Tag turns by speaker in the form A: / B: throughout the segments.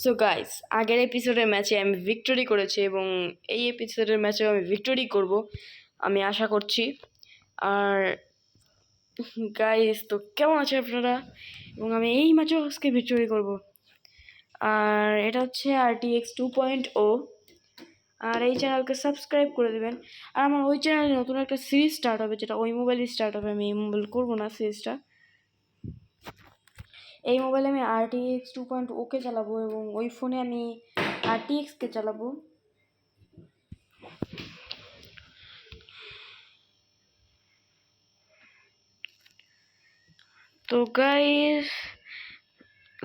A: So guys, আগের এপিসোডের ম্যাচে আমি ভিক্টোরি করেছি এবং এই এপিসোডের ম্যাচেও আমি ভিক্টোরি করব আমি আশা করছি। আর গাইস, তো কেমন আছে আপনারা? এবং আমি এই ম্যাচেও আজকে ভিক্টোরি করব। আর এটা হচ্ছে RTX 2.0। আর এই চ্যানেলকে সাবস্ক্রাইব করে দেবেন। আর আমার ওই চ্যানেলে নতুন একটা সিরিজ স্টার্ট হবে, যেটা ওই মোবাইলে স্টার্ট হবে। আমি এই মোবাইল করবো না সিরিজটা। এই মোবাইলে আমি RTX 2.0 চালাবো এবং ওই ফোনে আমি RTX চালাবো। তো গাইস,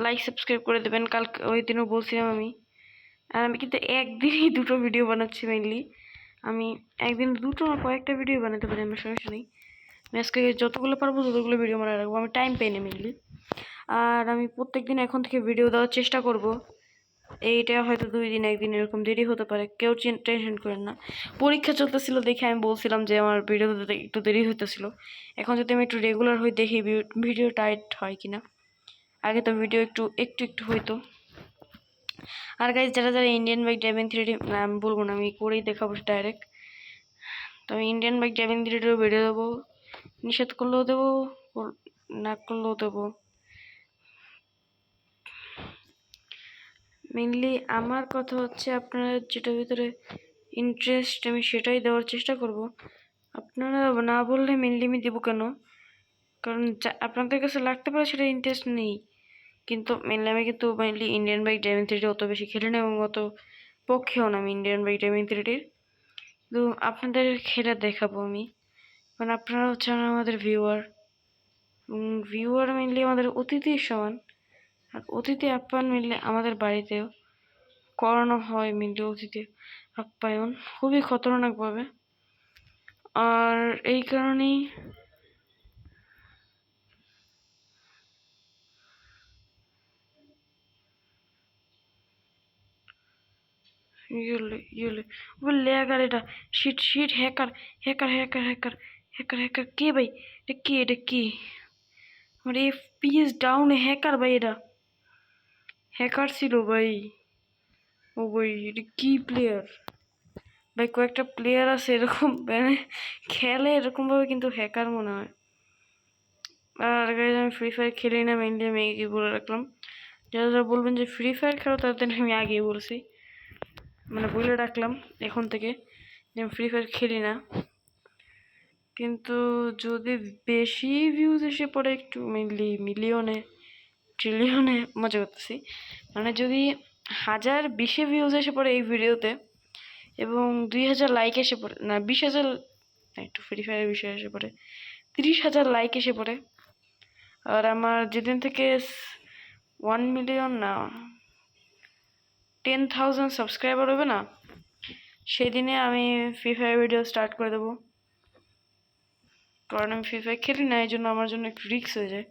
A: লাইক সাবস্ক্রাইব করে দেবেন। কালকে ওই দিনও বলছিলাম আমি। আর আমি কিন্তু একদিনই দুটো ভিডিও বানাচ্ছি মেইনলি। আমি একদিন দুটো না কয়েকটা ভিডিও বানাতে পারি, আমার সমস্যা নেই। আমি আজকে যতগুলো পারবো ততগুলো ভিডিও বানায় রাখবো। আমি টাইম পাই না মেইনলি। আর আমি প্রত্যেকদিন এখন থেকে ভিডিও দেওয়ার চেষ্টা করব। এইটা হয়তো 2 দিন 1 দিন এরকম দেরি হতে পারে, কেউ টেনশন করেন না। পরীক্ষা চলতেছিল দেখে আমি বলছিলাম যে আমার ভিডিও দিতে একটু দেরি হইতেছিল। এখন যদি আমি একটু রেগুলার হই, দেখি ভিডিও টাইট হয় কিনা। আগে তো ভিডিও একটু একটু হইতো। আর গাইজ, যারা যারা ইন্ডিয়ান বাইক ড্রাইভিং 3D, আমি বলবো না, আমি করেই দেখাবো ডাইরেক্ট। তো আমি ইন্ডিয়ান বাইক ড্রাইভিং 3Dও ভিডিও দেবো, নিষেধ করলেও দেবো, না করলেও দেবো। মেনলি আমার কথা হচ্ছে, আপনারা যেটার ভিতরে ইন্টারেস্ট আমি সেটাই দেওয়ার চেষ্টা করব। আপনারা না বললে মেনলি আমি দেবো কেন? কারণ আপনাদের কাছে লাগতে পারে সেটা ইন্টারেস্ট নেই, কিন্তু মেনলি আমি কিন্তু mainly Indian bike driving 3D অত বেশি খেলি না এবং অত পক্ষেও না আমি ইন্ডিয়ান বাইক ড্রাইভিং 3Dর। তো আপনাদের খেলে দেখাবো আমি, কারণ আপনারা হচ্ছে আমাদের ভিউয়ার। ভিউয়ার মেনলি আমাদের অতিথির সমান। আর অতিথি আপ্যায়ন মিললে আমাদের বাড়িতেও করানো হয় মেনলি অতিথি আপ্যায়ন, খুবই খতরনাকভাবে। আর এই কারণেই এটা shit shit hacker hacker hacker hacker hacker hacker কে ভাই? এটা কি আমার FPS ডাউনে হ্যাকার ভাই? এটা হ্যাকার ছিল ভাই। ও ভাই, এটা কি প্লেয়ার ভাই? কয়েকটা প্লেয়ার আছে এরকম, মানে খেলে এরকম ভাবে, কিন্তু হ্যাকার মনে হয়। আর গাইজ, আমি ফ্রি ফায়ার খেলি না মেনলি, আমি এগিয়ে বলে রাখলাম। যারা যারা বলবেন যে ফ্রি ফায়ার খেলো, তাদের আমি আগেই বলছি, মানে বলে রাখলাম এখন থেকে যে আমি ফ্রি ফায়ার খেলি না। কিন্তু যদি বেশি ভিউজ এসে পড়ে, একটু মেনলি মিলিয়নে ট্রিলিয়নে, মজা করতেছি, মানে যদি 1020 ভিউজ এসে পড়ে এই ভিডিওতে এবং 2000 লাইক এসে পড়ে, না 20,000, একটু ফ্রি ফায়ারের বিষয়ে এসে পড়ে 30,000 লাইক এসে পড়ে, আর আমার যেদিন থেকে 1 মিলিয়ন না 10,000 সাবস্ক্রাইবার হবে না, সেই দিনে আমি ফ্রি ফায়ার ভিডিও স্টার্ট করে দেবো। কারণ আমি ফ্রি ফায়ার খেলি না, এই জন্য আমার জন্য একটু রিস্ক হয়ে যায়।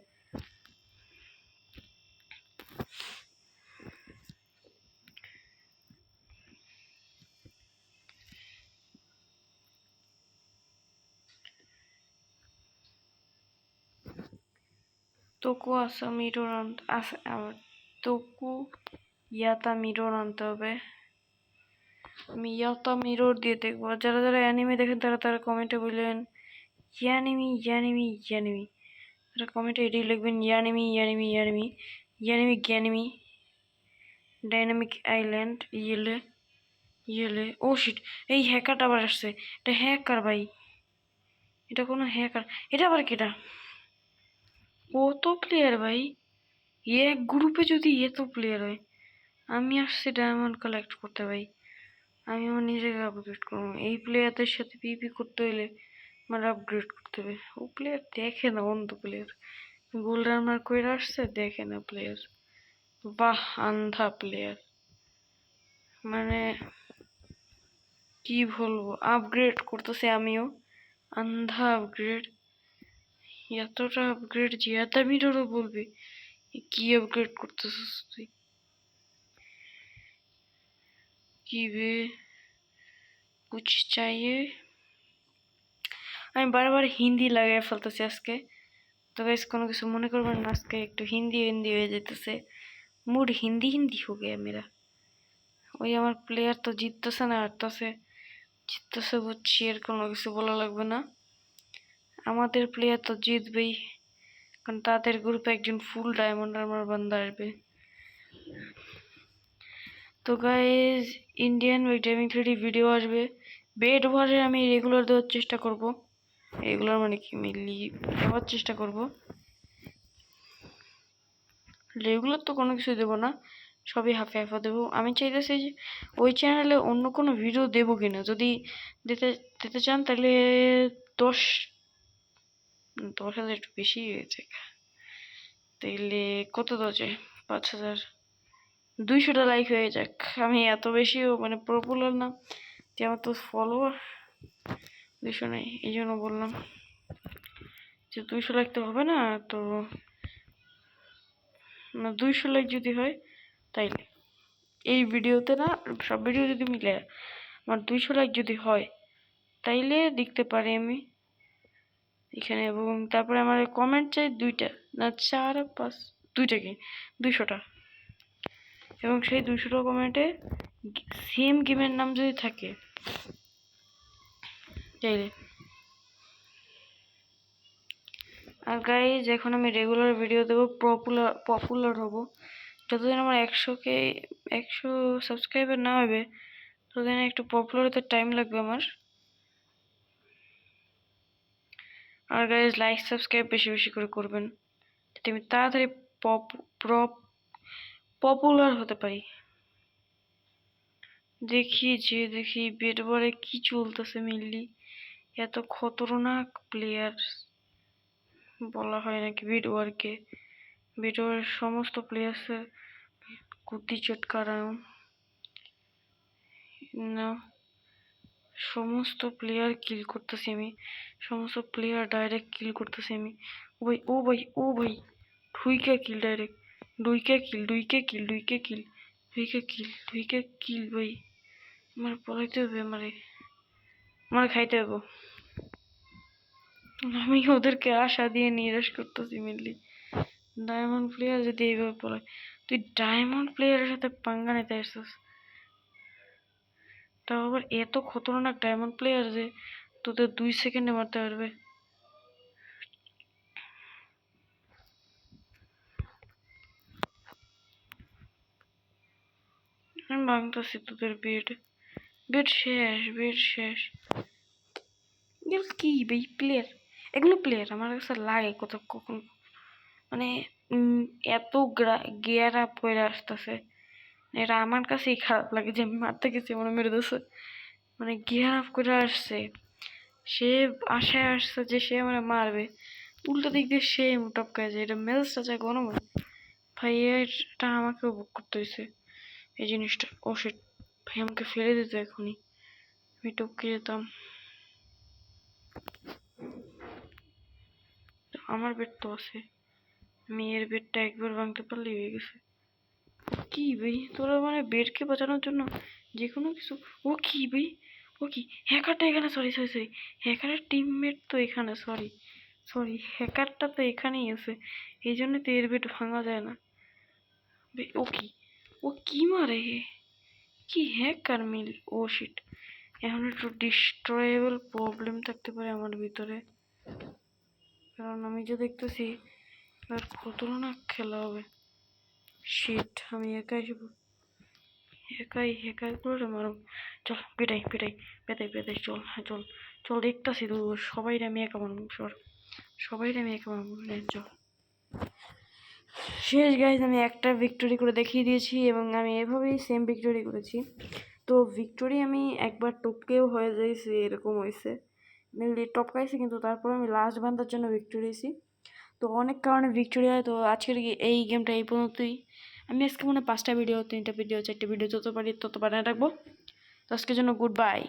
A: তোকু আসা মিরর তোকু ইয়াতা মিরর আনতে হবে। আমি ইয়াতা মিরর দিয়ে দেখবো। যারা যারা অ্যানিমে দেখেন তারা তারা কমেন্টে বললেন ইয়ানিমি ইয়ানিমি ইয়ানিমি, তারা কমেন্টে এটাই লিখবেন, ইয়ানিমি ইয়ানিমি ইয়ানিমি ইয়ানিমি জ্ঞানিমি ডাইনামিক আইল্যান্ড ইয়েলে ইয়েলে। ও শিট, এই হ্যাকারটা আবার আসছে। এটা হ্যাকার ভাই, এটা কোনো হ্যাকার? এটা আবার কেটা? কত প্লেয়ার ভাই? এক গ্রুপে যদি এত প্লেয়ার হয়, আমি আসছি ডায়মন্ড কালেক্ট করতে ভাই। আমি আমার নিজেকে আপগ্রেড করবো। এই প্লেয়ারদের সাথে পিপি করতে হলে আমার আপগ্রেড করতে হবে। ও প্লেয়ার দেখে না, অন্ধ প্লেয়ার। গোল্ডেন মার্ক করে আসছে, দেখে না প্লেয়ার। বাহ, আন্ধা প্লেয়ার। মানে কি বলবো, আপগ্রেড করতেছে আমিও, আন্ধা আপগ্রেড। এতটা আপগ্রেড জিয়াতা মিররও বলবি? কি আপগ্রেড করতেছিস তুই? কি বে কুছ চাইয়ে? আমি বারবার হিন্দি লাগাই ফেলতেছি আজকে। তো গাইস, কোনো কিছু মনে করবেন না, আজকে একটু হিন্দি হিন্দি হয়ে যেতেছে। मूड हिंदी हिंदी हो गया मेरा। ওই আমার প্লেয়ার তো জিততেছে না, হারতেছে, জিততেছে বুঝছি, এর কোনো কিছু বলা লাগবে না। আমাদের প্লেয়ার তো জিতবেই, কারণ তাদের গ্রুপে একজন ফুল ডায়মন্ড আমার বান্দা আসবে। তো guys Indian gaming 3D video আসবে, বেড ওয়ারে আমি রেগুলার দেওয়ার চেষ্টা করব, রেগুলার মানে কি মিলি দেওয়ার চেষ্টা করব। রেগুলার তো কোনো কিছু দেবো না, সবই হাফে হাফে দেবো। আমি চাইতেছি যে ওই চ্যানেলে অন্য কোনো ভিডিও দেবো কিনা, যদি দিতে দিতে চান তাহলে 10,000 একটু বেশি হয়েছে, তাইলে কত দরজে 5,000 200টা লাইক হয়ে যাক। আমি এত বেশিও মানে পপুলার না যে আমার তো ফলোয়ার 200 নেই, এই জন্য বললাম যে 200 লাইক তো হবে না, তো 200 লাইক যদি হয় তাইলে এই ভিডিওতে না, সব ভিডিও যদি মিলে আমার 200 লাইক যদি হয় তাইলে দেখতে পারি আমি এখানে। এবং তারপরে আমার কমেন্ট চাই 2টা না 4 5 2টা কি 200টা, এবং সেই 200টা কমেন্টে সেম গেমের নাম যদি থাকে তাইলে। আর গাইজ এখন আমি রেগুলার ভিডিও দেবো, পপুলার হব। যতদিন আমার 100 সাবস্ক্রাইবার না হবে ততদিন একটু পপুলার হতে টাইম লাগবে আমার। আর গাইজ লাইক সাবস্ক্রাইব বেশি বেশি করে করবেন, যাতে আমি তাড়াতাড়ি পপুলার হতে পারি। দেখি বেটবারে কি চলতেছে মিললি, এত খতরনাক প্লেয়ার বলা হয় নাকি বেটওয়ারকে। বেটওয়ারের সমস্ত প্লেয়ার্সের কুতি চটকারাম না, সমস্ত প্লেয়ার কিল করতেছি আমি, সমস্ত প্লেয়ার ডাইরেক্ট কিল করতেছি আমি। ও ভাই ঢুইকা কিল, ডাইরেক্ট ঢুইকা কিল ভাই। আমার পলাইতে হবে, আমার খাইতে হবে। আমি ওদেরকে আশা দিয়ে নিরাশ করতেছি মেনলি। ডায়মন্ড প্লেয়ার যদি এইভাবে পলায়, তুই ডায়মন্ড প্লেয়ারের সাথে পাঙ্গা নিতে আসছিস, তাও আবার এত খতরনাক ডায়মন্ড প্লেয়ার যে তোদের 2 সেকেন্ডে মারতে পারবে। আমি ভাঙতেছি তোদের বেড শেষ। এগুলো কি ভাই প্লেয়ার, এগুলো প্লেয়ার আমার কাছে লাগে কখন মানে এত গিয়ার আপ করে আসতেছে, এটা আমার কাছেই খারাপ লাগে যে আমি মারতে গেছি মনে মেরে দিচ্ছে। মানে গিয়ার আপ করে আসছে, সে আশায় আসছে যে সে আমার মারবে, উল্টো দিক দিয়ে সে টপকায় যায়, এটা মেজাজটা যায় গরম হয় ভাই। এটা আমাকেও বুক করতে হয়েছে এই জিনিসটা। ও শিট ভাই, আমাকে ফেলে দিত এখনই, আমি টপকে যেতাম। আমার বেড তো আছে, আমি এর বেডটা একবার ভাঙতে পারলেই হয়ে গেছে। কি ভাই তোরা মানে বেডকে বাঁচানোর জন্য যে কোনো কিছু। ও কি হ্যাকারটা এখানে, সরি হ্যাকারের টিমমেট তো এখানে, সরি হ্যাকারটা তো এখানেই আছে, এই জন্য তো এর বেড ভাঙা যায় না। ও কি মারে, কি হ্যাকার মিল। ও শিট, এখন একটু ডিস্ট্রয়েবল প্রবলেম থাকতে পারে আমার ভিতরে, কারণ আমি যে দেখতেছি আর খতরনাক খেলা হবে। শিট, আমি একাই হ্যাকার করে মারো। চল পেটাই চল দেখতাছি তো সবাইরে আমি একা মারবো, সবাইরে আমি একা মারবো। চল শেষ গাইজ, আমি একটা ভিক্টোরি করে দেখিয়ে দিয়েছি এবং আমি এভাবেই সেম ভিক্টোরি করেছি। তো ভিক্টোরি আমি একবার টপকেও হয়ে যাইছি, এরকম হয়েছে মেনলি টপকাইছি, কিন্তু তারপর আমি লাস্ট বান্দার জন্য ভিক্টোরি হয়েছি। তো অনেক কারণে ভিক্টোরি হয়। তো আজকের এই গেমটা এই পর্যন্তই। আমি আজকে মনে 5টা ভিডিও 3টা ভিডিও 4টে ভিডিও যত পারি তত বানায় রাখবো। তো আজকের জন্য গুড বাই।